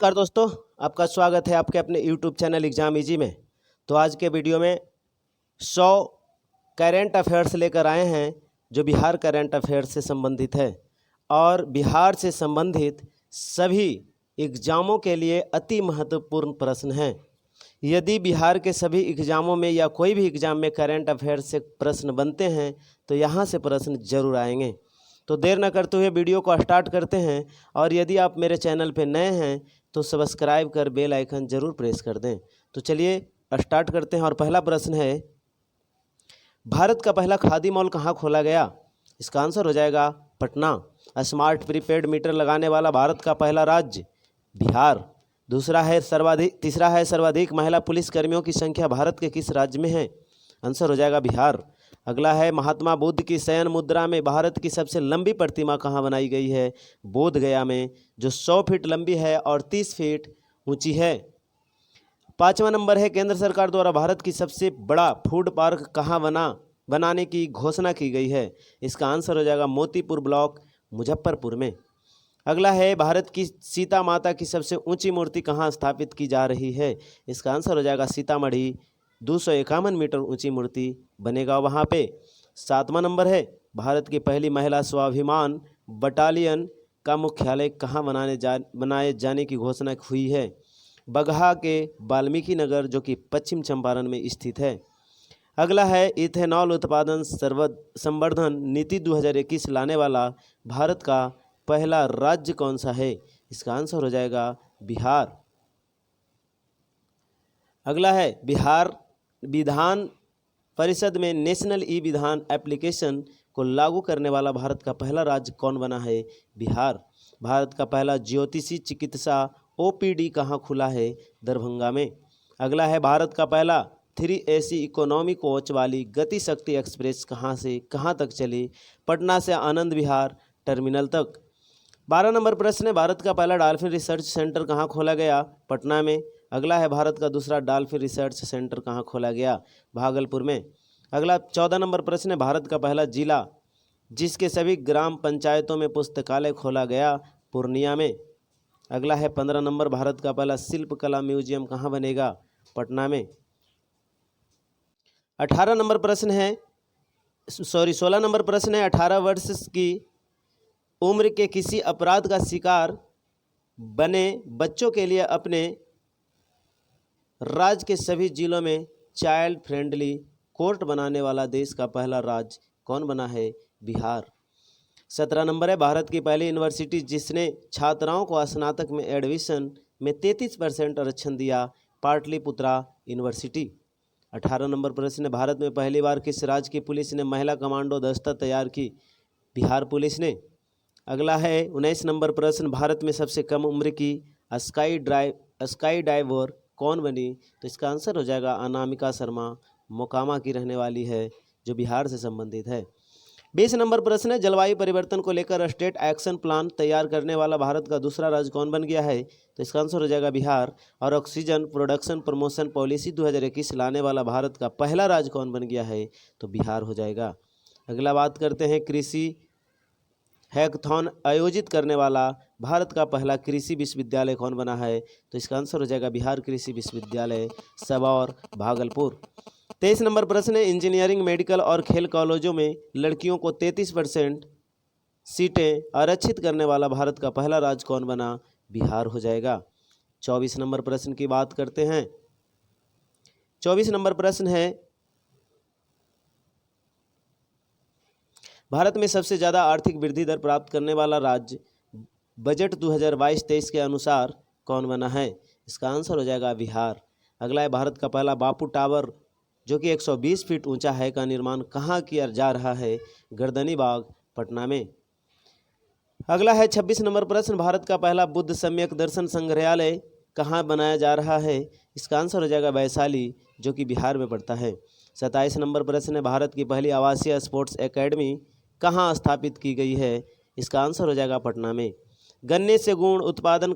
नमस्कार दोस्तों, आपका स्वागत है आपके अपने YouTube चैनल एग्ज़ाम इजी में। तो आज के वीडियो में 100 करेंट अफेयर्स लेकर आए हैं जो बिहार करेंट अफेयर्स से संबंधित है और बिहार से संबंधित सभी एग्ज़ामों के लिए अति महत्वपूर्ण प्रश्न हैं। यदि बिहार के सभी एग्ज़ामों में या कोई भी एग्ज़ाम में करेंट अफेयर्स से प्रश्न बनते हैं तो यहाँ से प्रश्न जरूर आएंगे। तो देर न करते हुए वीडियो को स्टार्ट करते हैं और यदि आप मेरे चैनल पर नए हैं तो सब्सक्राइब कर बेल आइकन जरूर प्रेस कर दें। तो चलिए स्टार्ट करते हैं और पहला प्रश्न है, भारत का पहला खादी मॉल कहाँ खोला गया? इसका आंसर हो जाएगा पटना। स्मार्ट प्रीपेड मीटर लगाने वाला भारत का पहला राज्य बिहार। तीसरा है सर्वाधिक महिला पुलिसकर्मियों की संख्या भारत के किस राज्य में है? आंसर हो जाएगा बिहार। अगला है, महात्मा बुद्ध की शयन मुद्रा में भारत की सबसे लंबी प्रतिमा कहाँ बनाई गई है? बोध गया में, जो 100 फीट लंबी है और 30 फीट ऊंची है। 5वां नंबर है, केंद्र सरकार द्वारा भारत की सबसे बड़ा फूड पार्क कहाँ बनाने की घोषणा की गई है? इसका आंसर हो जाएगा मोतीपुर ब्लॉक मुजफ्फरपुर में। अगला है, भारत की सीता माता की सबसे ऊंची मूर्ति कहाँ स्थापित की जा रही है? इसका आंसर हो जाएगा सीतामढ़ी। 251 मीटर ऊंची मूर्ति बनेगा वहाँ पे। 7वां नंबर है, भारत की पहली महिला स्वाभिमान बटालियन का मुख्यालय कहाँ बनाए जाने की घोषणा हुई है? बगहा के वाल्मीकि नगर, जो कि पश्चिम चंपारण में स्थित है। अगला है, इथेनॉल उत्पादन संवर्धन नीति 2021 लाने वाला भारत का पहला राज्य कौन सा है? इसका आंसर हो जाएगा बिहार। अगला है, बिहार विधान परिषद में नेशनल ई विधान एप्लीकेशन को लागू करने वाला भारत का पहला राज्य कौन बना है? बिहार। भारत का पहला ज्योतिषी चिकित्सा ओपीडी कहाँ खुला है? दरभंगा में। अगला है, भारत का पहला 3 AC इकोनॉमी कोच वाली गति शक्ति एक्सप्रेस कहाँ से कहाँ तक चली? पटना से आनंद विहार टर्मिनल तक। 12 नंबर प्रश्न है, भारत का पहला डॉल्फिन रिसर्च सेंटर कहाँ खोला गया? पटना में। अगला है, भारत का दूसरा डॉल्फिन रिसर्च सेंटर कहाँ खोला गया? भागलपुर में। अगला 14 नंबर प्रश्न है, भारत का पहला जिला जिसके सभी ग्राम पंचायतों में पुस्तकालय खोला गया? पूर्णिया में। अगला है 15 नंबर, भारत का पहला शिल्पकला म्यूजियम कहाँ बनेगा? पटना में। 18 नंबर प्रश्न है 16 नंबर प्रश्न है, 18 वर्ष की उम्र के किसी अपराध का शिकार बने बच्चों के लिए अपने राज्य के सभी जिलों में चाइल्ड फ्रेंडली कोर्ट बनाने वाला देश का पहला राज्य कौन बना है? बिहार। 17 नंबर है, भारत की पहली यूनिवर्सिटी जिसने छात्राओं को स्नातक में एडमिशन में 33% आरक्षण दिया? पाटलिपुत्रा यूनिवर्सिटी। 18 नंबर प्रश्न है, भारत में पहली बार किस राज्य की पुलिस ने महिला कमांडो दस्ता तैयार की? बिहार पुलिस ने। अगला है 19 नंबर प्रश्न, भारत में सबसे कम उम्र की स्काई डाइवर कौन बनी? तो इसका आंसर हो जाएगा अनामिका शर्मा, मोकामा की रहने वाली है, जो बिहार से संबंधित है। 20 नंबर प्रश्न है, जलवायु परिवर्तन को लेकर स्टेट एक्शन प्लान तैयार करने वाला भारत का दूसरा राज्य कौन बन गया है? तो इसका आंसर हो जाएगा बिहार। और ऑक्सीजन प्रोडक्शन प्रमोशन पॉलिसी 2021 लाने वाला भारत का पहला राज्य कौन बन गया है? तो बिहार हो जाएगा। अगला बात करते हैं, कृषि हैकाथॉन आयोजित करने वाला भारत का पहला कृषि विश्वविद्यालय कौन बना है? तो इसका आंसर हो जाएगा बिहार कृषि विश्वविद्यालय, सबौर, भागलपुर। 23 नंबर प्रश्न है, इंजीनियरिंग, मेडिकल और खेल कॉलेजों में लड़कियों को 33% सीटें आरक्षित करने वाला भारत का पहला राज्य कौन बना? बिहार हो जाएगा। 24 नंबर प्रश्न की बात करते हैं। 24 नंबर प्रश्न है, भारत में सबसे ज़्यादा आर्थिक वृद्धि दर प्राप्त करने वाला राज्य बजट 2022-23 के अनुसार कौन बना है? इसका आंसर हो जाएगा बिहार। अगला है, भारत का पहला बापू टावर जो कि 120 फीट ऊंचा है का निर्माण कहाँ किया जा रहा है? गर्दनी बाग, पटना में। अगला है 26 नंबर प्रश्न, भारत का पहला बुद्ध सम्यक दर्शन संग्रहालय कहाँ बनाया जा रहा है? इसका आंसर हो जाएगा वैशाली, जो कि बिहार में पड़ता है। 27 नंबर प्रश्न है, भारत की पहली आवासीय स्पोर्ट्स एकेडमी कहाँ स्थापित की गई है? इसका आंसर हो जाएगा पटना में। गन्ने से गुण उत्पादन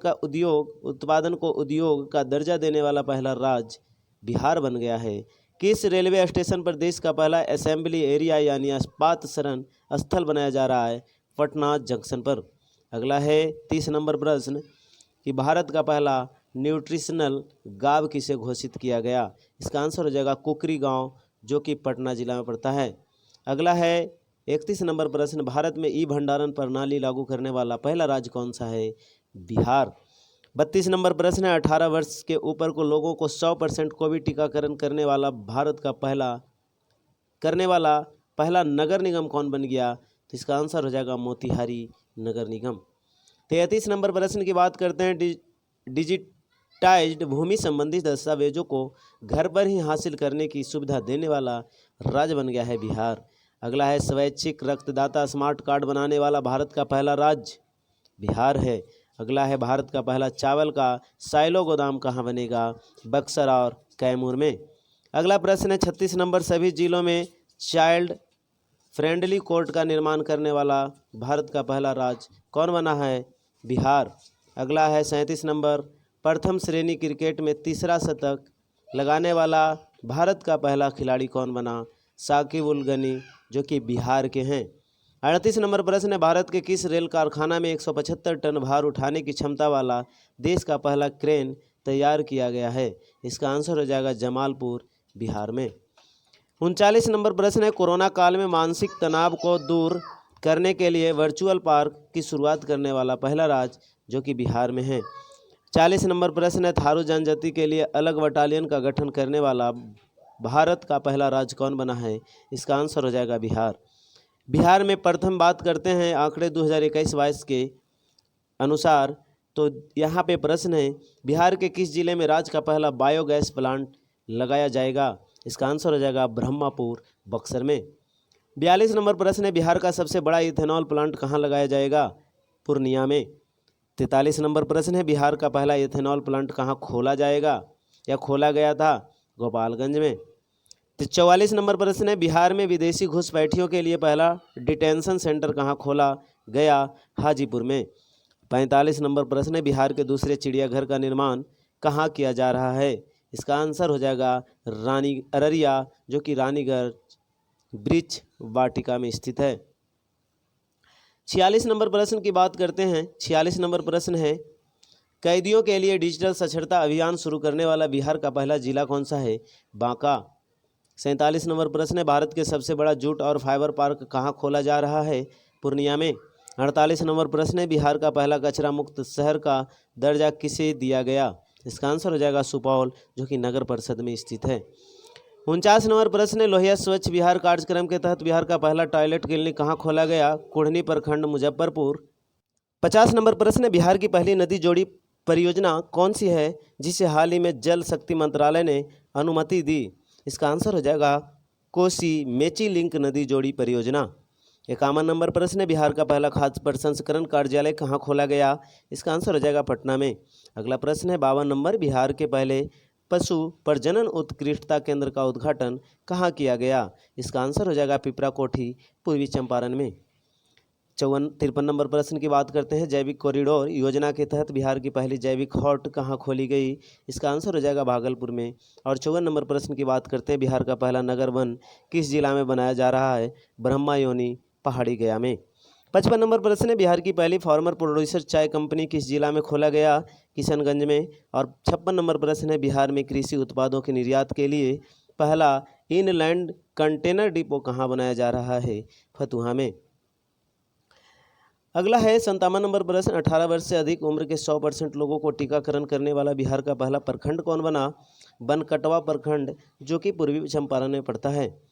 को उद्योग का दर्जा देने वाला पहला राज्य बिहार बन गया है। किस रेलवे स्टेशन पर देश का पहला असेंबली एरिया यानी आपात शरण स्थल बनाया जा रहा है? पटना जंक्शन पर। अगला है 30 नंबर प्रश्न, कि भारत का पहला न्यूट्रिशनल गांव किसे घोषित किया गया? इसका आंसर हो जाएगा कुकरी गांव, जो कि पटना जिला में पड़ता है। अगला है 31 नंबर प्रश्न, भारत में ई भंडारण प्रणाली लागू करने वाला पहला राज्य कौन सा है? बिहार। 32 नंबर प्रश्न है, 18 वर्ष के ऊपर को लोगों को 100% कोविड टीकाकरण करने वाला भारत का पहला नगर निगम कौन बन गया? तो इसका आंसर हो जाएगा मोतिहारी नगर निगम। 33 नंबर प्रश्न की बात करते हैं, डिजिटाइज्ड भूमि संबंधी दस्तावेजों को घर पर ही हासिल करने की सुविधा देने वाला राज्य बन गया है बिहार। अगला है स्वैच्छिक रक्तदाता स्मार्ट कार्ड बनाने वाला भारत का पहला राज्य बिहार है। अगला है भारत का पहला चावल का साइलो गोदाम कहाँ बनेगा? बक्सर और कैमूर में। अगला प्रश्न है 36 नंबर, सभी जिलों में चाइल्ड फ्रेंडली कोर्ट का निर्माण करने वाला भारत का पहला राज्य कौन बना है? बिहार। अगला है 37 नंबर, प्रथम श्रेणी क्रिकेट में तीसरा शतक लगाने वाला भारत का पहला खिलाड़ी कौन बना? साकिब उल गनी, जो कि बिहार के हैं। 38 नंबर प्रश्न है, भारत के किस रेल कारखाना में 175 टन भार उठाने की क्षमता वाला देश का पहला क्रेन तैयार किया गया है? इसका आंसर हो जाएगा जमालपुर, बिहार में। 39 नंबर प्रश्न है, कोरोना काल में मानसिक तनाव को दूर करने के लिए वर्चुअल पार्क की शुरुआत करने वाला पहला राज्य, जो कि बिहार में है। 40 नंबर प्रश्न है, थारू जनजाति के लिए अलग बटालियन का गठन करने वाला भारत का पहला राज्य कौन बना है? इसका आंसर हो जाएगा बिहार। बिहार में प्रथम बात करते हैं आंकड़े 2021-22 के अनुसार, तो यहाँ पे प्रश्न है, बिहार के किस जिले में राज्य का पहला बायोगैस प्लांट लगाया जाएगा? इसका आंसर हो जाएगा ब्रह्मपुर, बक्सर में। 42 नंबर प्रश्न है, बिहार का सबसे बड़ा इथेनॉल प्लांट कहाँ लगाया जाएगा? पूर्णिया में। 43 नंबर प्रश्न है, बिहार का पहला इथेनॉल प्लांट कहाँ खोला जाएगा या खोला गया था? गोपालगंज में। तो 44 नंबर प्रश्न है, बिहार में विदेशी घुसपैठियों के लिए पहला डिटेंशन सेंटर कहाँ खोला गया? हाजीपुर में। 45 नंबर प्रश्न है, बिहार के दूसरे चिड़ियाघर का निर्माण कहाँ किया जा रहा है? इसका आंसर हो जाएगा अररिया, जो कि रानीगंज वृक्ष वाटिका में स्थित है। 46 नंबर प्रश्न की बात करते हैं। 46 नंबर प्रश्न है, कैदियों के लिए डिजिटल साक्षरता अभियान शुरू करने वाला बिहार का पहला जिला कौन सा है? बांका। 47 नंबर प्रश्न है, भारत के सबसे बड़ा जूट और फाइबर पार्क कहाँ खोला जा रहा है? पूर्णिया में। 48 नंबर प्रश्न है, बिहार का पहला कचरा मुक्त शहर का दर्जा किसे दिया गया? इसका आंसर हो जाएगा सुपौल, जो कि नगर परिषद में स्थित है। 49 नंबर प्रश्न है, लोहिया स्वच्छ बिहार कार्यक्रम के तहत बिहार का पहला टॉयलेट क्लिनिक कहाँ खोला गया? कुढ़नी प्रखंड, मुजफ्फरपुर। 50 नंबर प्रश्न है, बिहार की पहली नदी जोड़ी परियोजना कौन सी है जिसे हाल ही में जल शक्ति मंत्रालय ने अनुमति दी? इसका आंसर हो जाएगा कोसी मेची लिंक नदी जोड़ी परियोजना। 51 नंबर प्रश्न है, बिहार का पहला खाद्य प्रसंस्करण कार्यालय कहाँ खोला गया? इसका आंसर हो जाएगा पटना में। अगला प्रश्न है 52 नंबर, बिहार के पहले पशु प्रजनन उत्कृष्टता केंद्र का उद्घाटन कहाँ किया गया? इसका आंसर हो जाएगा पिपरा कोठी, पूर्वी चंपारण में। 53 नंबर प्रश्न की बात करते हैं, जैविक कॉरिडोर योजना के तहत बिहार की पहली जैविक हॉट कहाँ खोली गई? इसका आंसर हो जाएगा भागलपुर में। और 54 नंबर प्रश्न की बात करते हैं, बिहार का पहला नगर वन किस जिला में बनाया जा रहा है? ब्रह्मायोनी, पहाड़ी गया में। 55 नंबर प्रश्न है, बिहार की पहली फार्मर प्रोड्यूसर चाय कंपनी किस जिला में खोला गया? किशनगंज में। और 56 नंबर प्रश्न है, बिहार में कृषि उत्पादों के निर्यात के लिए पहला इनलैंड कंटेनर डिपो कहाँ बनाया जा रहा है? फतुहा में। अगला है 57 नंबर प्रश्न, 18 वर्ष से अधिक उम्र के 100% लोगों को टीकाकरण करने वाला बिहार का पहला प्रखंड कौन बना? बनकटवा प्रखंड, जो कि पूर्वी चंपारण में पड़ता है।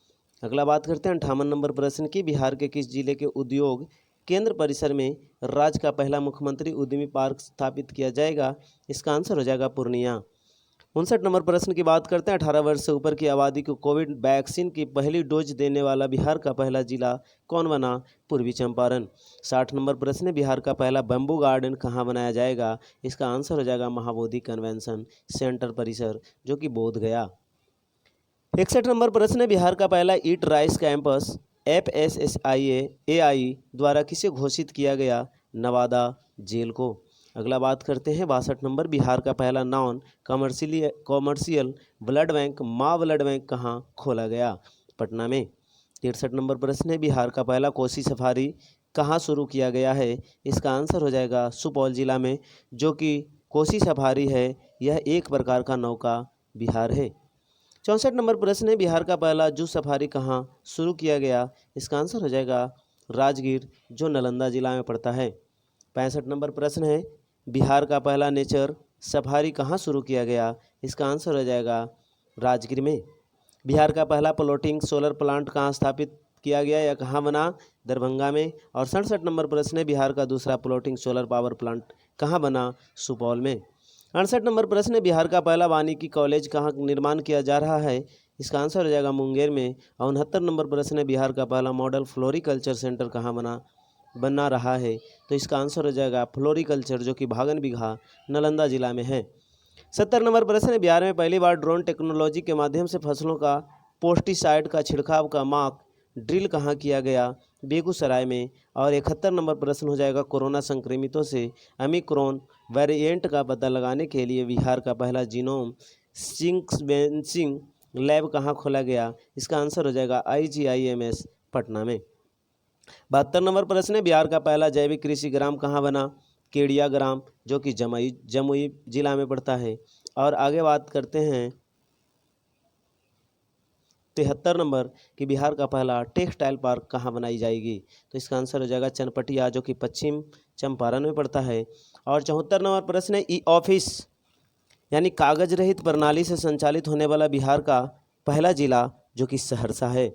अगला बात करते हैं 58 नंबर प्रश्न की, बिहार के किस जिले के उद्योग केंद्र परिसर में राज्य का पहला मुख्यमंत्री उद्यमी पार्क स्थापित किया जाएगा? इसका आंसर हो जाएगा पूर्णिया। 59 नंबर प्रश्न की बात करते हैं, 18 वर्ष से ऊपर की आबादी को कोविड वैक्सीन की पहली डोज देने वाला बिहार का पहला जिला कौन बना? पूर्वी चंपारण। 60 नंबर प्रश्न है, बिहार का पहला बम्बू गार्डन कहाँ बनाया जाएगा? इसका आंसर हो जाएगा महाबोधि कन्वेंशन सेंटर परिसर, जो कि बोध गया। 61 नंबर प्रश्न है, बिहार का पहला ईट राइस कैंपस FSSAI द्वारा किसे घोषित किया गया? नवादा जेल को। अगला बात करते हैं 62 नंबर, बिहार का पहला नॉन कॉमर्शियल ब्लड बैंक माँ ब्लड बैंक कहाँ खोला गया? पटना में। 63 नंबर प्रश्न है, बिहार का पहला कोसी सफारी कहाँ शुरू किया गया है? इसका आंसर हो जाएगा सुपौल जिला में, जो कि कोसी सफारी है, यह एक प्रकार का नौका विहार है। 64 नंबर प्रश्न है, बिहार का पहला जू सफारी कहाँ शुरू किया गया? इसका आंसर हो जाएगा राजगीर, जो नालंदा जिला में पड़ता है। 65 नंबर प्रश्न है, बिहार का पहला नेचर सफारी कहाँ शुरू किया गया? इसका आंसर हो जाएगा राजगीर में। बिहार का पहला फ्लोटिंग सोलर प्लांट कहाँ स्थापित किया गया या कहाँ बना? दरभंगा में। और 67 नंबर प्रश्न है, बिहार का दूसरा फ्लोटिंग सोलर पावर प्लांट कहाँ बना? सुपौल में। 68 नंबर प्रश्न है, बिहार का पहला वानिकी कॉलेज कहाँ निर्माण किया जा रहा है? इसका आंसर हो जाएगा मुंगेर में। और 69 नंबर प्रश्न है, बिहार का पहला मॉडल फ्लोरिकल्चर सेंटर कहाँ बना रहा है? तो इसका आंसर हो जाएगा फ्लोरिकल्चर, जो कि भागन बिगहा नालंदा जिला में है। 70 नंबर प्रश्न है, बिहार में पहली बार ड्रोन टेक्नोलॉजी के माध्यम से फसलों का पेस्टिसाइड का छिड़काव का मॉक ड्रिल कहाँ किया गया? बेगूसराय में। और 71 नंबर प्रश्न हो जाएगा, कोरोना संक्रमितों से ओमिक्रॉन वेरिएंट का पता लगाने के लिए बिहार का पहला जीनोम सीक्वेंसिंग लैब कहाँ खोला गया? इसका आंसर हो जाएगा IGIMS पटना में। 72 नंबर प्रश्न है, बिहार का पहला जैविक कृषि ग्राम कहाँ बना? केडिया ग्राम, जो कि जमुई जिला में पड़ता है। और आगे बात करते हैं 73 नंबर कि बिहार का पहला टेक्सटाइल पार्क कहाँ बनाई जाएगी? तो इसका आंसर हो जाएगा चनपटिया, जो कि पश्चिम चंपारण में पड़ता है। और 74 नंबर प्रश्न है, ई ऑफिस यानी कागज रहित प्रणाली से संचालित होने वाला बिहार का पहला जिला जो कि सहरसा है।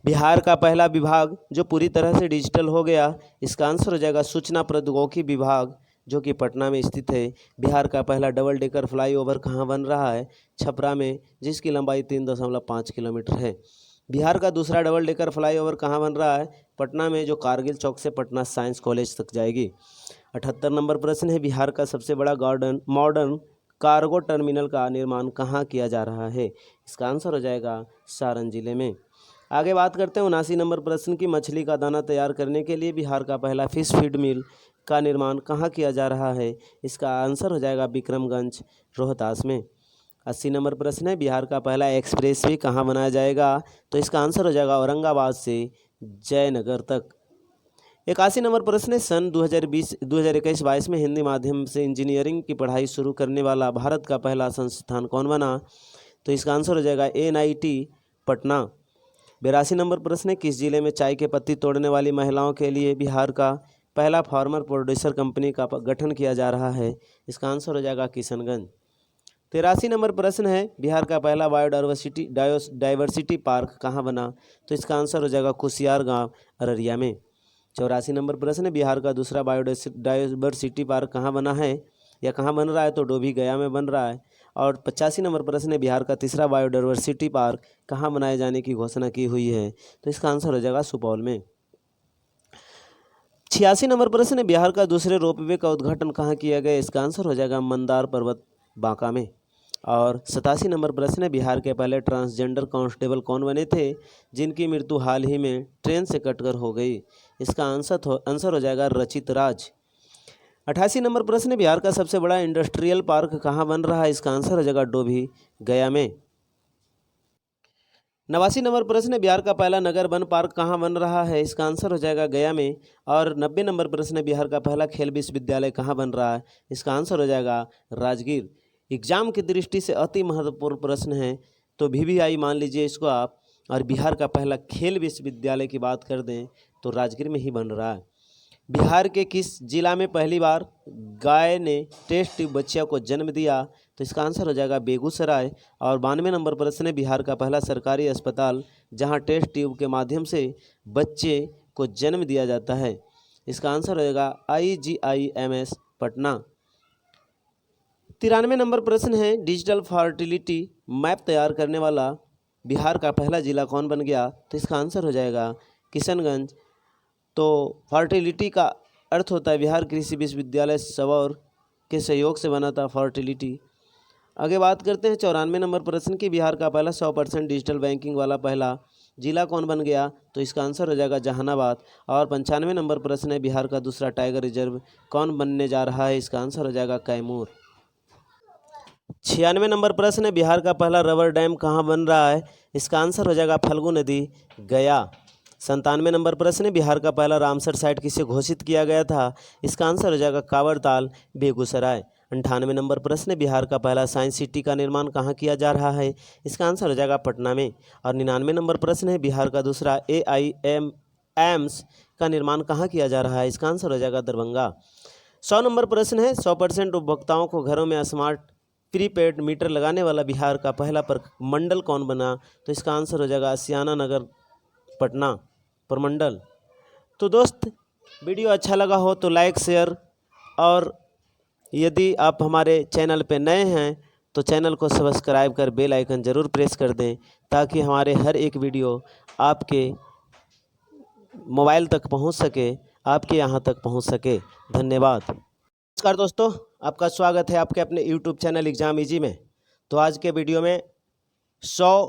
बिहार का पहला विभाग जो पूरी तरह से डिजिटल हो गया, इसका आंसर हो जाएगा सूचना प्रौद्योगिकी विभाग, जो कि पटना में स्थित है। बिहार का पहला डबल डेकर फ्लाईओवर कहाँ बन रहा है? छपरा में, जिसकी लंबाई 3.5 किलोमीटर है। बिहार का दूसरा डबल डेकर फ्लाईओवर कहाँ बन रहा है? पटना में, जो कारगिल चौक से पटना साइंस कॉलेज तक जाएगी। 78 नंबर प्रश्न है, बिहार का सबसे बड़ा मॉडर्न कार्गो टर्मिनल का निर्माण कहाँ किया जा रहा है? इसका आंसर हो जाएगा सारण जिले में। आगे बात करते हैं 79 नंबर प्रश्न की, मछली का दाना तैयार करने के लिए बिहार का पहला फिश फीड मिल का निर्माण कहाँ किया जा रहा है? इसका आंसर हो जाएगा विक्रमगंज रोहतास में। 80 नंबर प्रश्न है, बिहार का पहला एक्सप्रेस वे कहाँ बनाया जाएगा? तो इसका आंसर हो जाएगा औरंगाबाद से जयनगर तक। 81 नंबर प्रश्न है, सन 2021-22 में हिंदी माध्यम से इंजीनियरिंग की पढ़ाई शुरू करने वाला भारत का पहला संस्थान कौन बना? तो इसका आंसर हो जाएगा NIT पटना। 82 नंबर प्रश्न है, किस जिले में चाय के पत्ती तोड़ने वाली महिलाओं के लिए बिहार का पहला फार्मर प्रोड्यूसर कंपनी का गठन किया जा रहा है? इसका आंसर हो जाएगा किशनगंज। 83 नंबर प्रश्न है, बिहार का पहला डाइवर्सिटी पार्क कहाँ बना? तो इसका आंसर हो जाएगा कुसियार गांव अररिया में। 84 नंबर प्रश्न है, बिहार का दूसरा डाइवर्सिटी पार्क कहाँ बना है या कहाँ बन रहा है? तो डोभी गया में बन रहा है। और 85 नंबर प्रश्न है, बिहार का तीसरा बायोडाइवर्सिटी पार्क कहाँ बनाए जाने की घोषणा की हुई है? तो इसका आंसर हो जाएगा सुपौल में। 86 नंबर प्रश्न है, बिहार का दूसरे रोपवे का उद्घाटन कहाँ किया गया? इसका आंसर हो जाएगा मंदार पर्वत बांका में। और 87 नंबर प्रश्न है, बिहार के पहले ट्रांसजेंडर कांस्टेबल कौन बने थे जिनकी मृत्यु हाल ही में ट्रेन से कटकर हो गई? इसका आंसर हो जाएगा रचित राज। 88 नंबर प्रश्न है, बिहार का सबसे बड़ा इंडस्ट्रियल पार्क कहाँ बन रहा है? इसका आंसर हो जाएगा डोभी गया में। 89 नंबर प्रश्न है, बिहार का पहला नगर वन पार्क कहाँ बन रहा है? इसका आंसर हो जाएगा गया में। और 90 नंबर प्रश्न है, बिहार का पहला खेल विश्वविद्यालय कहाँ बन रहा है? इसका आंसर हो जाएगा राजगीर। एग्जाम की दृष्टि से अति महत्वपूर्ण प्रश्न है, तो VVI मान लीजिए इसको आप। और बिहार का पहला खेल विश्वविद्यालय की बात कर दें तो राजगीर में ही बन रहा है। बिहार के किस जिला में पहली बार गाय ने टेस्ट ट्यूब बच्चियों को जन्म दिया? तो इसका आंसर हो जाएगा बेगूसराय। और 92 नंबर प्रश्न है, बिहार का पहला सरकारी अस्पताल जहां टेस्ट ट्यूब के माध्यम से बच्चे को जन्म दिया जाता है? इसका आंसर हो जाएगा IGIMS पटना। 93 नंबर प्रश्न है, डिजिटल फर्टिलिटी मैप तैयार करने वाला बिहार का पहला जिला कौन बन गया? तो इसका आंसर हो जाएगा किशनगंज। तो फर्टिलिटी का अर्थ होता है बिहार कृषि विश्वविद्यालय सबौर के सहयोग से बना था फर्टिलिटी। आगे बात करते हैं 94 नंबर प्रश्न की, बिहार का पहला 100% डिजिटल बैंकिंग वाला पहला जिला कौन बन गया? तो इसका आंसर हो जाएगा जहानाबाद। और 95 नंबर प्रश्न है, बिहार का दूसरा टाइगर रिजर्व कौन बनने जा रहा है? इसका आंसर हो जाएगा कैमूर। 96 नंबर प्रश्न है, बिहार का पहला रबर डैम कहाँ बन रहा है? इसका आंसर हो जाएगा फल्गु नदी गया। 97 नंबर प्रश्न है, बिहार का पहला रामसर साइट किसे घोषित किया गया था? इसका आंसर हो जाएगा कांवरताल बेगूसराय। 98 नंबर प्रश्न है, बिहार का पहला साइंस सिटी का निर्माण कहाँ किया जा रहा है? इसका आंसर हो जाएगा पटना में। और 99 नंबर प्रश्न है, बिहार का दूसरा AIMS का निर्माण कहाँ किया जा रहा है? इसका आंसर हो जाएगा दरभंगा। 100 नंबर प्रश्न है, 100% उपभोक्ताओं को घरों में स्मार्ट प्रीपेड मीटर लगाने वाला बिहार का पहला प्रमंडल कौन बना? तो इसका आंसर हो जाएगा सियाना नगर पटना प्रमंडल। तो दोस्त, वीडियो अच्छा लगा हो तो लाइक शेयर, और यदि आप हमारे चैनल पे नए हैं तो चैनल को सब्सक्राइब कर बेल आइकन ज़रूर प्रेस कर दें, ताकि हमारे हर एक वीडियो आपके मोबाइल तक पहुंच सके, आपके यहां तक पहुंच सके। धन्यवाद। नमस्कार दोस्तों, आपका स्वागत है आपके अपने यूट्यूब चैनल एग्ज़ाम इजी में। तो आज के वीडियो में 100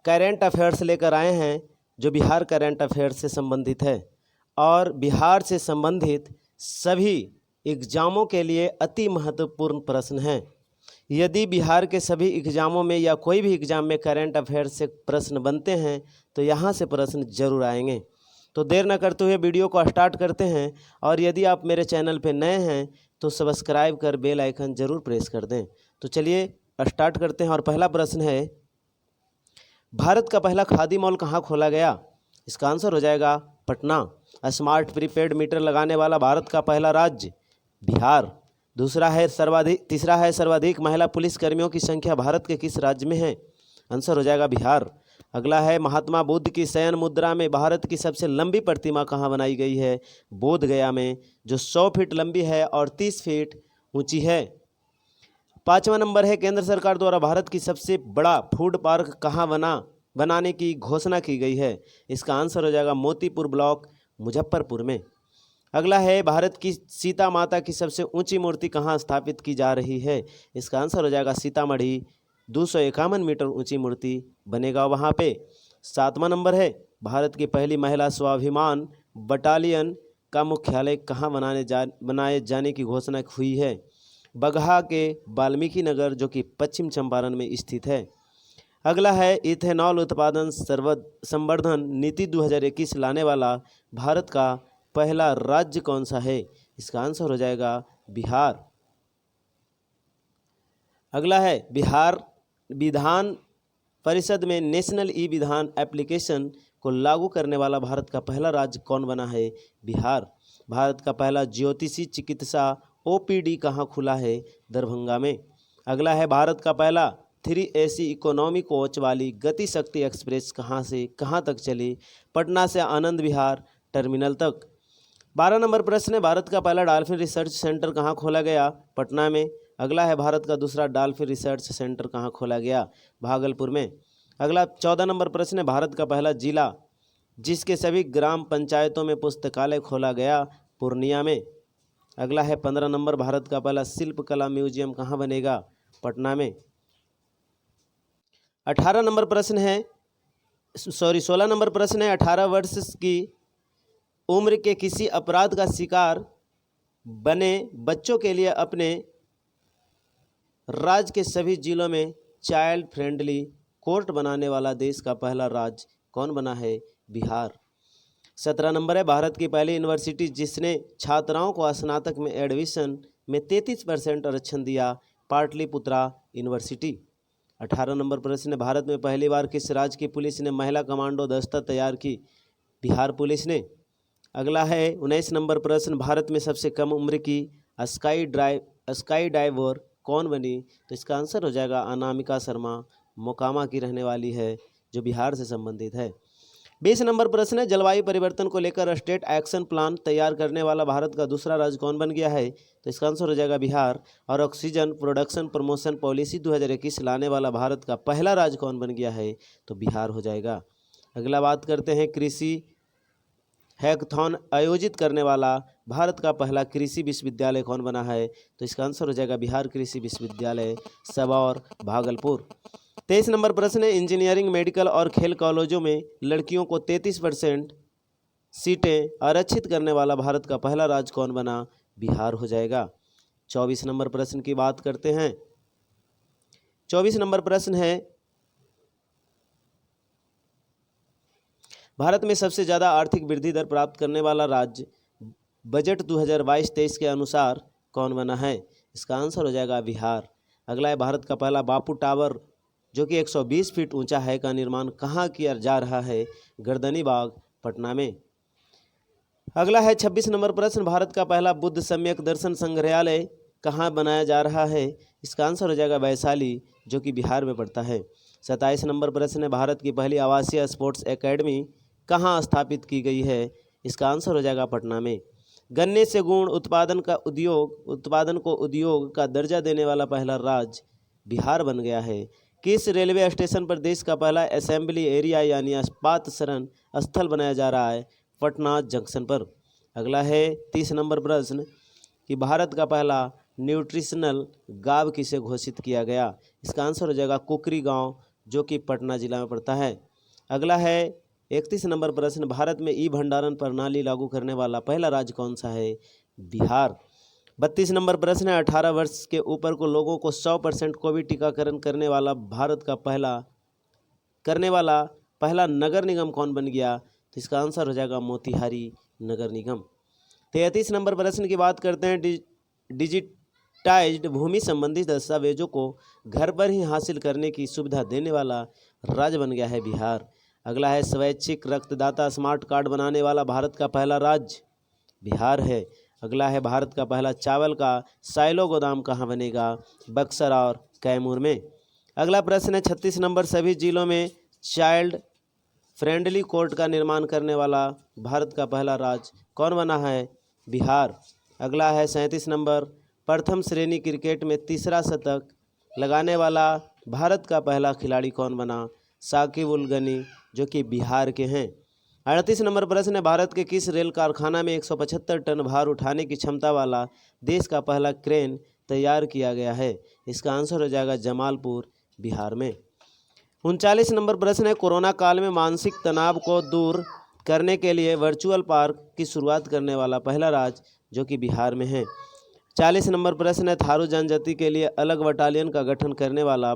करेंट अफेयर्स लेकर आए हैं जो बिहार करेंट अफेयर्स से संबंधित है, और बिहार से संबंधित सभी एग्ज़ामों के लिए अति महत्वपूर्ण प्रश्न हैं। यदि बिहार के सभी एग्ज़ामों में या कोई भी एग्ज़ाम में करेंट अफेयर्स से प्रश्न बनते हैं तो यहाँ से प्रश्न जरूर आएंगे। तो देर न करते हुए वीडियो को स्टार्ट करते हैं, और यदि आप मेरे चैनल पर नए हैं तो सब्सक्राइब कर बेल आइकन ज़रूर प्रेस कर दें। तो चलिए स्टार्ट करते हैं। और पहला प्रश्न है, भारत का पहला खादी मॉल कहाँ खोला गया? इसका आंसर हो जाएगा पटना। स्मार्ट प्रीपेड मीटर लगाने वाला भारत का पहला राज्य बिहार। तीसरा है सर्वाधिक महिला पुलिस कर्मियों की संख्या भारत के किस राज्य में है? आंसर हो जाएगा बिहार। अगला है, महात्मा बुद्ध की शयन मुद्रा में भारत की सबसे लंबी प्रतिमा कहाँ बनाई गई है? बोध गया में, जो 100 फीट लंबी है और 30 फीट ऊंची है। 5वां नंबर है, केंद्र सरकार द्वारा भारत की सबसे बड़ा फूड पार्क कहाँ बनाने की घोषणा की गई है? इसका आंसर हो जाएगा मोतीपुर ब्लॉक मुजफ्फरपुर में। अगला है, भारत की सीता माता की सबसे ऊंची मूर्ति कहाँ स्थापित की जा रही है? इसका आंसर हो जाएगा सीतामढ़ी। 251 मीटर ऊंची मूर्ति बनेगा वहाँ पे। 7वां नंबर है, भारत की पहली महिला स्वाभिमान बटालियन का मुख्यालय कहाँ बनाए जाने की घोषणा हुई है? बगहा के वाल्मीकि नगर, जो कि पश्चिम चंपारण में स्थित है। अगला है, इथेनॉल उत्पादन संवर्धन नीति 2021 लाने वाला भारत का पहला राज्य कौन सा है? इसका आंसर हो जाएगा बिहार। अगला है, बिहार विधान परिषद में नेशनल ई विधान एप्लीकेशन को लागू करने वाला भारत का पहला राज्य कौन बना है? बिहार। भारत का पहला ज्योतिषी चिकित्सा OPD कहाँ खुला है? दरभंगा में। अगला है, भारत का पहला 3 AC इकोनॉमी कोच वाली गति शक्ति एक्सप्रेस कहाँ से कहाँ तक चली? पटना से आनंद विहार टर्मिनल तक। 12 नंबर प्रश्न है, भारत का पहला डॉल्फिन रिसर्च सेंटर कहाँ खोला गया? पटना में। अगला है, भारत का दूसरा डॉल्फिन रिसर्च सेंटर कहाँ खोला गया? भागलपुर में। अगला 14 नंबर प्रश्न है, भारत का पहला जिला जिसके सभी ग्राम पंचायतों में पुस्तकालय खोला गया? पूर्णिया में। अगला है 15 नंबर, भारत का पहला शिल्पकला म्यूजियम कहाँ बनेगा? पटना में। 18 नंबर प्रश्न है, 16 नंबर प्रश्न है, 18 वर्ष की उम्र के किसी अपराध का शिकार बने बच्चों के लिए अपने राज्य के सभी जिलों में चाइल्ड फ्रेंडली कोर्ट बनाने वाला देश का पहला राज्य कौन बना है? बिहार। 17 नंबर है, भारत की पहली यूनिवर्सिटी जिसने छात्राओं को स्नातक में एडमिशन में 33% आरक्षण दिया? पाटलिपुत्रा यूनिवर्सिटी। 18 नंबर प्रश्न है, भारत में पहली बार किस राज्य की पुलिस ने महिला कमांडो दस्ता तैयार की? बिहार पुलिस ने। अगला है 19 नंबर प्रश्न, भारत में सबसे कम उम्र की स्काई डाइवर कौन बनी? तो इसका आंसर हो जाएगा अनामिका शर्मा, मोकामा की रहने वाली है, जो बिहार से संबंधित है। 20 नंबर प्रश्न है, जलवायु परिवर्तन को लेकर स्टेट एक्शन प्लान तैयार करने वाला भारत का दूसरा राज्य कौन बन गया है? तो इसका आंसर हो जाएगा बिहार। और ऑक्सीजन प्रोडक्शन प्रमोशन पॉलिसी 2021 लाने वाला भारत का पहला राज्य कौन बन गया है? तो बिहार हो जाएगा। अगला बात करते हैं, कृषि हैकाथॉन आयोजित करने वाला भारत का पहला कृषि विश्वविद्यालय कौन बना है? तो इसका आंसर हो जाएगा बिहार कृषि विश्वविद्यालय, सबौर, भागलपुर। 23 नंबर प्रश्न है, इंजीनियरिंग, मेडिकल और खेल कॉलेजों में लड़कियों को 33% सीटें आरक्षित करने वाला भारत का पहला राज्य कौन बना? बिहार हो जाएगा। 24 नंबर प्रश्न की बात करते हैं। 24 नंबर प्रश्न है, भारत में सबसे ज़्यादा आर्थिक वृद्धि दर प्राप्त करने वाला राज्य बजट 2022-23 के अनुसार कौन बना है? इसका आंसर हो जाएगा बिहार। अगला है भारत का पहला बापू टावर जो कि 120 फीट ऊंचा है का निर्माण कहाँ किया जा रहा है? गर्दनी बाग, पटना में। अगला है 26 नंबर प्रश्न, भारत का पहला बुद्ध सम्यक दर्शन संग्रहालय कहाँ बनाया जा रहा है? इसका आंसर हो जाएगा वैशाली जो कि बिहार में पड़ता है। 27 नंबर प्रश्न है, भारत की पहली आवासीय स्पोर्ट्स एकेडमी कहाँ स्थापित की गई है? इसका आंसर हो जाएगा पटना में। गन्ने से गुण उत्पादन को उद्योग का दर्जा देने वाला पहला राज्य बिहार बन गया है। किस रेलवे स्टेशन पर देश का पहला असेंबली एरिया यानी आपात शरण स्थल बनाया जा रहा है? पटना जंक्शन पर। अगला है 30 नंबर प्रश्न कि भारत का पहला न्यूट्रिशनल गांव किसे घोषित किया गया? इसका आंसर हो जाएगा कुकरी गांव जो कि पटना जिला में पड़ता है। अगला है 31 नंबर प्रश्न, भारत में ई भंडारण प्रणाली लागू करने वाला पहला राज्य कौन सा है? बिहार। 32 नंबर प्रश्न है, 18 वर्ष के ऊपर को लोगों को 100% कोविड टीकाकरण करने वाला भारत का पहला नगर निगम कौन बन गया? तो इसका आंसर हो जाएगा मोतिहारी नगर निगम। 33 नंबर प्रश्न की बात करते हैं, डिजिटाइज्ड भूमि संबंधी दस्तावेजों को घर पर ही हासिल करने की सुविधा देने वाला राज्य बन गया है बिहार। अगला है स्वैच्छिक रक्तदाता स्मार्ट कार्ड बनाने वाला भारत का पहला राज्य बिहार है। अगला है भारत का पहला चावल का साइलो गोदाम कहाँ बनेगा? बक्सर और कैमूर में। अगला प्रश्न है 36 नंबर, सभी जिलों में चाइल्ड फ्रेंडली कोर्ट का निर्माण करने वाला भारत का पहला राज्य कौन बना है? बिहार। अगला है 37 नंबर, प्रथम श्रेणी क्रिकेट में तीसरा शतक लगाने वाला भारत का पहला खिलाड़ी कौन बना? साकिब उल गनी जो कि बिहार के हैं। 38 नंबर प्रश्न है, भारत के किस रेल कारखाना में 175 टन भार उठाने की क्षमता वाला देश का पहला क्रेन तैयार किया गया है? इसका आंसर हो जाएगा जमालपुर बिहार में। 39 नंबर प्रश्न है, कोरोना काल में मानसिक तनाव को दूर करने के लिए वर्चुअल पार्क की शुरुआत करने वाला पहला राज्य जो कि बिहार में है। 40 नंबर प्रश्न है, थारू जनजाति के लिए अलग बटालियन का गठन करने वाला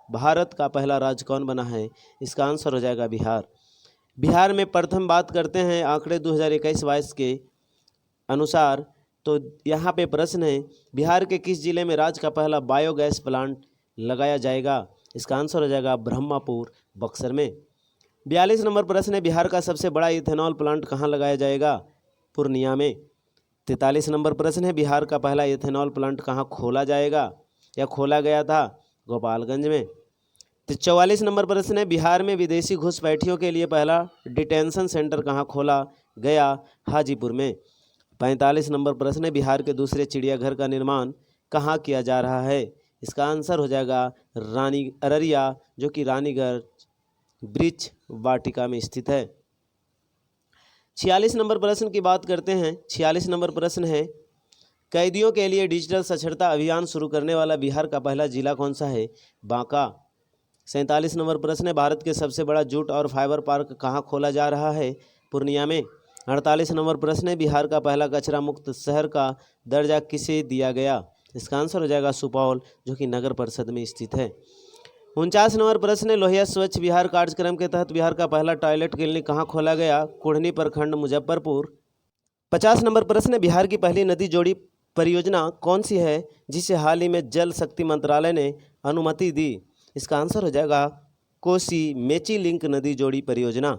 भारत का पहला राज्य कौन बना है? इसका आंसर हो जाएगा बिहार। बिहार में प्रथम बात करते हैं आंकड़े 2021-22 के अनुसार, तो यहाँ पे प्रश्न है, बिहार के किस जिले में राज्य का पहला बायोगैस प्लांट लगाया जाएगा? इसका आंसर हो जाएगा ब्रह्मपुर बक्सर में। 42 नंबर प्रश्न है, बिहार का सबसे बड़ा इथेनॉल प्लांट कहाँ लगाया जाएगा? पूर्णिया में। 43 नंबर प्रश्न है, बिहार का पहला इथेनॉल प्लांट कहाँ खोला जाएगा या खोला गया था? गोपालगंज में। 44 नंबर प्रश्न है, बिहार में विदेशी घुसपैठियों के लिए पहला डिटेंशन सेंटर कहाँ खोला गया? हाजीपुर में। 45 नंबर प्रश्न है, बिहार के दूसरे चिड़ियाघर का निर्माण कहाँ किया जा रहा है? इसका आंसर हो जाएगा अररिया जो कि रानीगंज वृक्ष वाटिका में स्थित है। 46 नंबर प्रश्न की बात करते हैं। 46 नंबर प्रश्न है, कैदियों के लिए डिजिटल साक्षरता अभियान शुरू करने वाला बिहार का पहला जिला कौन सा है? बांका। 47 नंबर प्रश्न है, भारत के सबसे बड़ा जूट और फाइबर पार्क कहाँ खोला जा रहा है? पूर्णिया में। 48 नंबर प्रश्न है, बिहार का पहला कचरा मुक्त शहर का दर्जा किसे दिया गया? इसका आंसर हो जाएगा सुपौल जो कि नगर परिषद में स्थित है। 49 नंबर प्रश्न है, लोहिया स्वच्छ बिहार कार्यक्रम के तहत बिहार का पहला टॉयलेट क्लिनिक कहाँ खोला गया? कुढ़नी प्रखंड मुजफ्फरपुर। 50 नंबर प्रश्न है, बिहार की पहली नदी जोड़ी परियोजना कौन सी है जिसे हाल ही में जल शक्ति मंत्रालय ने अनुमति दी? इसका आंसर हो जाएगा कोसी मेची लिंक नदी जोड़ी परियोजना।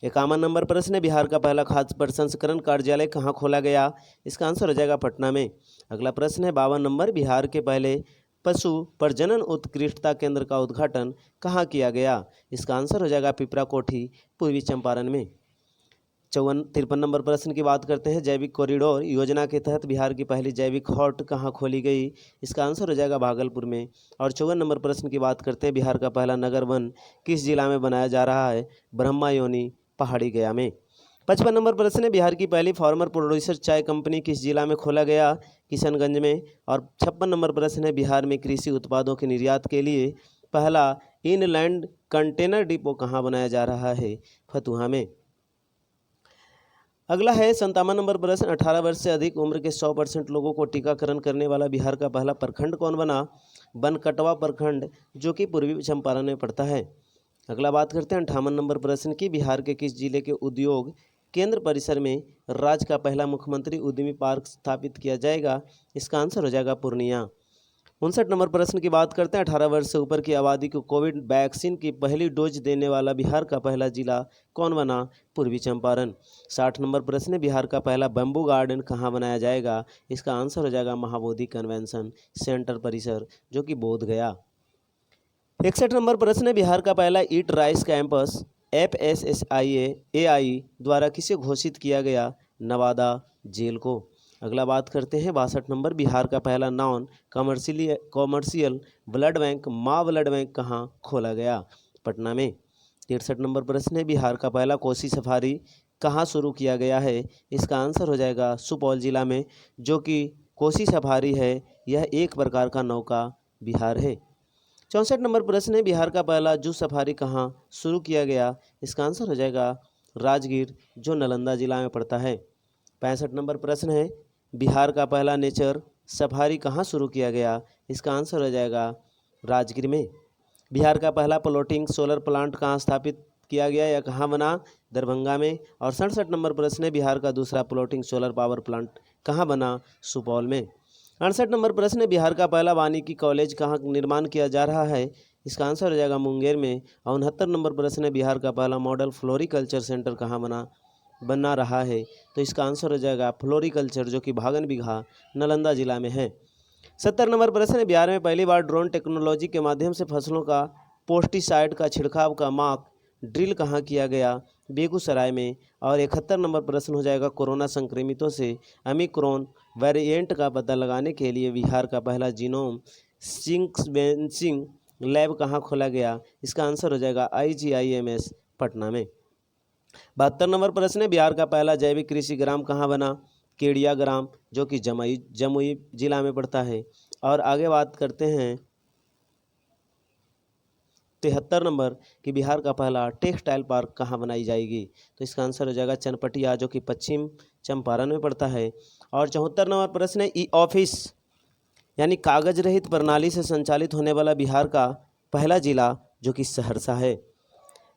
51 नंबर प्रश्न है, बिहार का पहला खाद्य प्रसंस्करण कार्यालय कहाँ खोला गया? इसका आंसर हो जाएगा पटना में। अगला प्रश्न है 52 नंबर, बिहार के पहले पशु प्रजनन उत्कृष्टता केंद्र का उद्घाटन कहाँ किया गया? इसका आंसर हो जाएगा पिपरा कोठी पूर्वी चंपारण में। 53 नंबर प्रश्न की बात करते हैं, जैविक कॉरिडोर योजना के तहत बिहार की पहली जैविक हॉट कहाँ खोली गई? इसका आंसर हो जाएगा भागलपुर में। और 54 नंबर प्रश्न की बात करते हैं, बिहार का पहला नगर वन किस जिला में बनाया जा रहा है? ब्रह्मायोनी पहाड़ी गया में। 55 नंबर प्रश्न है, बिहार की पहली फार्मर प्रोड्यूसर चाय कंपनी किस जिला में खोला गया? किशनगंज में। और 56 नंबर प्रश्न है, बिहार में कृषि उत्पादों के निर्यात के लिए पहला इनलैंड कंटेनर डिपो कहाँ बनाया जा रहा है? फतुहा में। अगला है 57 नंबर प्रश्न, 18 वर्ष से अधिक उम्र के 100% लोगों को टीकाकरण करने वाला बिहार का पहला प्रखंड कौन बना? बनकटवा प्रखंड जो कि पूर्वी चंपारण में पड़ता है। अगला बात करते हैं 58 नंबर प्रश्न की, बिहार के किस जिले के उद्योग केंद्र परिसर में राज्य का पहला मुख्यमंत्री उद्यमी पार्क स्थापित किया जाएगा? इसका आंसर हो जाएगा पूर्णिया। 59 नंबर प्रश्न की बात करते हैं। 18 वर्ष से ऊपर की आबादी को कोविड वैक्सीन की पहली डोज देने वाला बिहार का पहला जिला कौन बना? पूर्वी चंपारण। 60 नंबर प्रश्न है, बिहार का पहला बम्बू गार्डन कहाँ बनाया जाएगा? इसका आंसर हो जाएगा महाबोधि कन्वेंशन सेंटर परिसर, जो कि बोध गया। 61 नंबर प्रश्न है, बिहार का पहला ईट राइस कैंपस FSSAI द्वारा किसे घोषित किया गया? नवादा जेल को। अगला बात करते हैं 62 नंबर, बिहार का पहला नॉन कॉमर्शियल ब्लड बैंक माँ ब्लड बैंक कहाँ खोला गया? पटना में। 63 नंबर प्रश्न है, बिहार का पहला कोसी सफारी कहाँ शुरू किया गया है? इसका आंसर हो जाएगा सुपौल जिला में, जो कि कोसी सफारी है यह एक प्रकार का नौका विहार है। 64 नंबर प्रश्न है, बिहार का पहला जू सफारी कहाँ शुरू किया गया? इसका आंसर हो जाएगा राजगीर, जो नालंदा जिला में पड़ता है। 65 नंबर प्रश्न है, बिहार का पहला नेचर सफारी कहाँ शुरू किया गया? इसका आंसर हो जाएगा राजगीर में। बिहार का पहला फ्लोटिंग सोलर प्लांट कहाँ स्थापित किया गया या कहाँ बना? दरभंगा में। और 67 नंबर प्रश्न है, बिहार का दूसरा फ्लोटिंग सोलर पावर प्लांट कहाँ बना? सुपौल में। 68 नंबर प्रश्न है, बिहार का पहला वानिकी कॉलेज कहाँ निर्माण किया जा रहा है? इसका आंसर हो जाएगा मुंगेर में। और 69 नंबर प्रश्न है, बिहार का पहला मॉडल फ्लोरिकल्चर सेंटर कहाँ बना रहा है? तो इसका आंसर हो जाएगा फ्लोरिकल्चर, जो कि भागन बिघा नालंदा जिला में है। 70 नंबर प्रश्न है, बिहार में पहली बार ड्रोन टेक्नोलॉजी के माध्यम से फसलों का पेस्टिसाइड का छिड़काव का मॉक ड्रिल कहाँ किया गया? बेगूसराय में। और 71 नंबर प्रश्न हो जाएगा, कोरोना संक्रमितों से ओमिक्रॉन वेरिएंट का पता लगाने के लिए बिहार का पहला जीनोम सीक्वेंसिंग लैब कहाँ खोला गया? इसका आंसर हो जाएगा IGIMS पटना में। 72 नंबर प्रश्न है, बिहार का पहला जैविक कृषि ग्राम कहाँ बना? केडिया ग्राम, जो कि जमुई जिला में पड़ता है। और आगे बात करते हैं 73 नंबर कि बिहार का पहला टेक्सटाइल पार्क कहाँ बनाई जाएगी? तो इसका आंसर हो जाएगा चनपटिया, जो कि पश्चिम चंपारण में पड़ता है। और 74 नंबर प्रश्न है, ई ऑफिस यानी कागज रहित प्रणाली से संचालित होने वाला बिहार का पहला जिला, जो कि सहरसा है।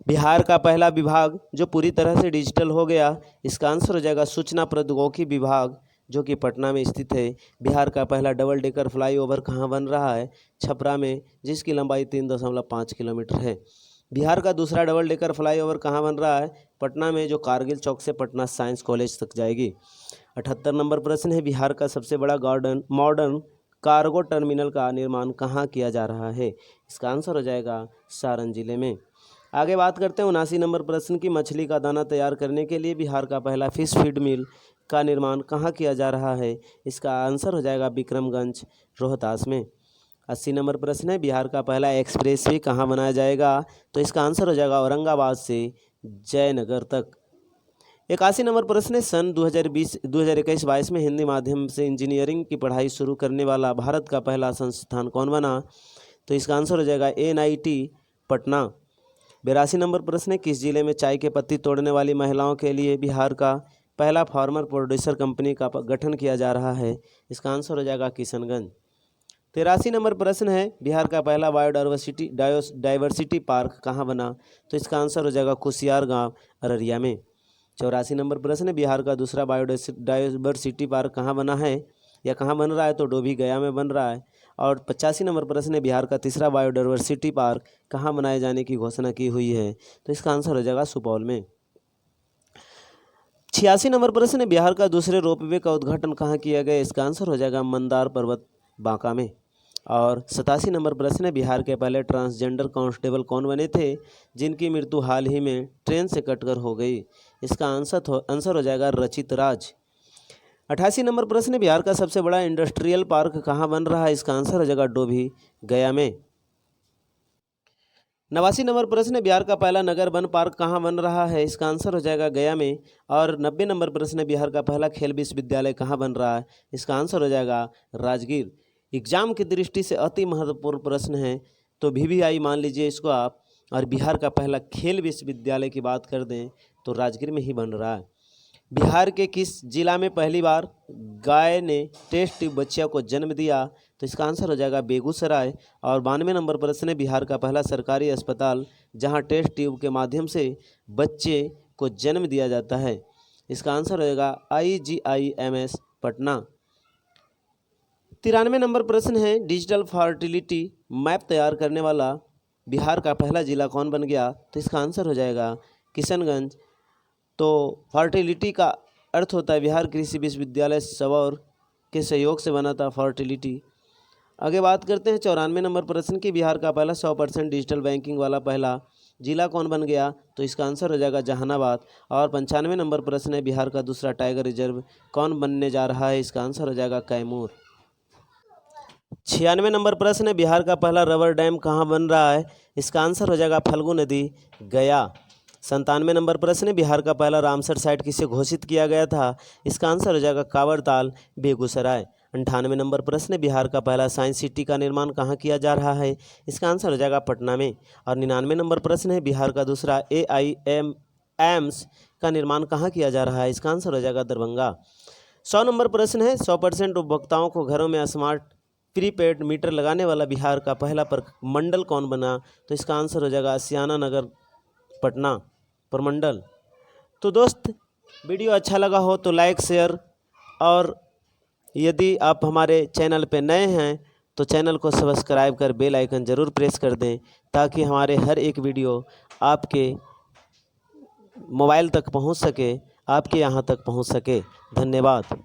बिहार का पहला विभाग जो पूरी तरह से डिजिटल हो गया, इसका आंसर हो जाएगा सूचना प्रौद्योगिकी विभाग, जो कि पटना में स्थित है। बिहार का पहला डबल डेकर फ्लाईओवर कहाँ बन रहा है? छपरा में, जिसकी लंबाई 3.5 किलोमीटर है। बिहार का दूसरा डबल डेकर फ्लाईओवर कहाँ बन रहा है? पटना में, जो कारगिल चौक से पटना साइंस कॉलेज तक जाएगी। 78 नंबर प्रश्न है, बिहार का सबसे बड़ा मॉडर्न कार्गो टर्मिनल का निर्माण कहाँ किया जा रहा है? इसका आंसर हो जाएगा सारण जिले में। आगे बात करते हैं 79 नंबर प्रश्न की, मछली का दाना तैयार करने के लिए बिहार का पहला फिश फीड मिल का निर्माण कहाँ किया जा रहा है? इसका आंसर हो जाएगा विक्रमगंज रोहतास में। 80 नंबर प्रश्न है, बिहार का पहला एक्सप्रेसवे कहाँ बनाया जाएगा? तो इसका आंसर हो जाएगा औरंगाबाद से जयनगर तक। 81 नंबर प्रश्न है, सन 2021-22 में हिंदी माध्यम से इंजीनियरिंग की पढ़ाई शुरू करने वाला भारत का पहला संस्थान कौन बना? तो इसका आंसर हो जाएगा NIT पटना। 82 नंबर प्रश्न है, किस जिले में चाय के पत्ती तोड़ने वाली महिलाओं के लिए बिहार का पहला फार्मर प्रोड्यूसर कंपनी का गठन किया जा रहा है? इसका आंसर हो जाएगा किशनगंज। 83 नंबर प्रश्न है, बिहार का पहला डाइवर्सिटी पार्क कहाँ बना? तो इसका आंसर हो जाएगा कुसियार गांव अररिया में। 84 नंबर प्रश्न है, बिहार का दूसरा डाइवर्सिटी पार्क कहाँ बना है या कहाँ बन रहा है? तो डोभी गया में बन रहा है। और 85 नंबर प्रश्न है, बिहार का तीसरा बायोडाइवर्सिटी पार्क कहाँ बनाए जाने की घोषणा की हुई है? तो इसका आंसर हो जाएगा सुपौल में। 86 नंबर प्रश्न है, बिहार का दूसरे रोपवे का उद्घाटन कहाँ किया गया? इसका आंसर हो जाएगा मंदार पर्वत बांका में। और 87 नंबर प्रश्न है, बिहार के पहले ट्रांसजेंडर कांस्टेबल कौन बने थे जिनकी मृत्यु हाल ही में ट्रेन से कटकर हो गई? इसका आंसर हो जाएगा रचित राज। 88 नंबर प्रश्न है, बिहार का सबसे बड़ा इंडस्ट्रियल पार्क कहाँ बन रहा है? इसका आंसर हो जाएगा डोभी गया में। 89 नंबर प्रश्न है, बिहार का पहला नगर वन पार्क कहाँ बन रहा है? इसका आंसर हो जाएगा गया में। और 90 नंबर प्रश्न है, बिहार का पहला खेल विश्वविद्यालय कहाँ बन रहा है? इसका आंसर हो जाएगा राजगीर। एग्जाम की दृष्टि से अति महत्वपूर्ण प्रश्न है, तो VVI मान लीजिए इसको आप। और बिहार का पहला खेल विश्वविद्यालय की बात कर दें तो राजगीर में ही बन रहा है। बिहार के किस जिला में पहली बार गाय ने टेस्ट ट्यूब बच्चियों को जन्म दिया? तो इसका आंसर हो जाएगा बेगूसराय। और 92 नंबर प्रश्न है, बिहार का पहला सरकारी अस्पताल जहां टेस्ट ट्यूब के माध्यम से बच्चे को जन्म दिया जाता है, इसका आंसर हो जाएगा IGIMS पटना। 93 नंबर प्रश्न है, डिजिटल फर्टिलिटी मैप तैयार करने वाला बिहार का पहला जिला कौन बन गया? तो इसका आंसर हो जाएगा किशनगंज। तो फर्टिलिटी का अर्थ होता है बिहार कृषि विश्वविद्यालय सबौर के सहयोग से बना था फर्टिलिटी। आगे बात करते हैं 94 नंबर प्रश्न की, बिहार का पहला 100% डिजिटल बैंकिंग वाला पहला जिला कौन बन गया? तो इसका आंसर हो जाएगा जहानाबाद। और 95 नंबर प्रश्न है, बिहार का दूसरा टाइगर रिजर्व कौन बनने जा रहा है? इसका आंसर हो जाएगा कैमूर। 96 नंबर प्रश्न है, बिहार का पहला रबर डैम कहाँ बन रहा है? इसका आंसर हो जाएगा फल्गु नदी, गया। 97 नंबर प्रश्न है, बिहार का पहला रामसर साइट किसे घोषित किया गया था? इसका आंसर हो जाएगा कांवरताल, बेगूसराय। 98 नंबर प्रश्न है, बिहार का पहला साइंस सिटी का निर्माण कहाँ किया जा रहा है? इसका आंसर हो जाएगा पटना में। और 99 नंबर प्रश्न है, बिहार का दूसरा AIIMS का निर्माण कहाँ किया जा रहा है? इसका आंसर हो जाएगा दरभंगा। 100 नंबर प्रश्न है, 100% उपभोक्ताओं को घरों में स्मार्ट प्रीपेड मीटर लगाने वाला बिहार का पहला प्रमंडल कौन बना? तो इसका आंसर हो जाएगा सियाना नगर पटना प्रमंडल। तो दोस्त, वीडियो अच्छा लगा हो तो लाइक शेयर, और यदि आप हमारे चैनल पे नए हैं तो चैनल को सब्सक्राइब कर बेल आइकन ज़रूर प्रेस कर दें, ताकि हमारे हर एक वीडियो आपके मोबाइल तक पहुंच सके, आपके यहां तक पहुंच सके। धन्यवाद।